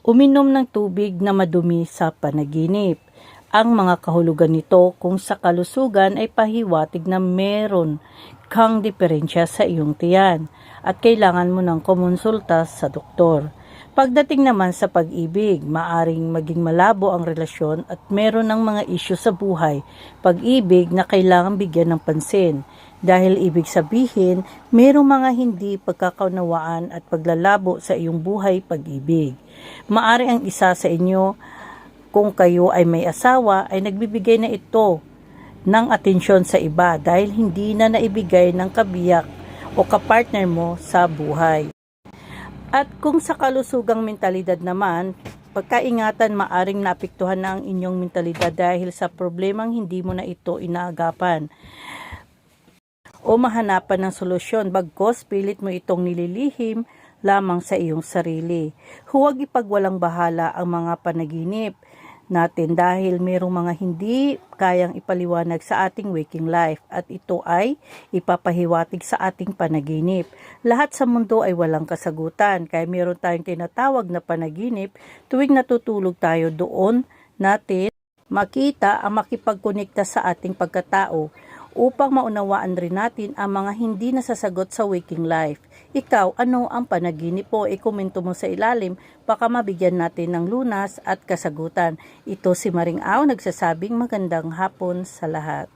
Uminom ng tubig na madumi sa panaginip. Ang mga kahulugan nito kung sa kalusugan ay pahiwatig na meron kang diferensya sa iyong tiyan at kailangan mo ng kumonsulta sa doktor. Pagdating naman sa pag-ibig, maaring maging malabo ang relasyon at meron ng mga isyu sa buhay, pag-ibig na kailangan bigyan ng pansin. Dahil ibig sabihin, merong mga hindi pagkakaunawaan at paglalabo sa iyong buhay pag-ibig. Maari ang isa sa inyo, kung kayo ay may asawa, ay nagbibigay na ito ng atensyon sa iba dahil hindi na naibigay ng kabiyak o kapartner mo sa buhay. At kung sa kalusugang mentalidad naman, pagkaingatan maaring naapektuhan na ang inyong mentalidad dahil sa problemang hindi mo na ito inaagapan o mahanapan ng solusyon bagkos pilit mo itong nililihim lamang sa iyong sarili. Huwag ipagwalang bahala ang mga panaginip natin dahil mayroong mga hindi kayang ipaliwanag sa ating waking life at ito ay ipapahiwatig sa ating panaginip. Lahat sa mundo ay walang kasagutan kaya mayroon tayong tinatawag na panaginip tuwing natutulog tayo doon natin makita ang makipagkonekta sa ating pagkatao upang maunawaan rin natin ang mga hindi nasasagot sa waking life. Ikaw, ano ang panaginip po? Ikomento mo sa ilalim, baka mabigyan natin ng lunas at kasagutan. Ito si Maring Au, nagsasabing magandang hapon sa lahat.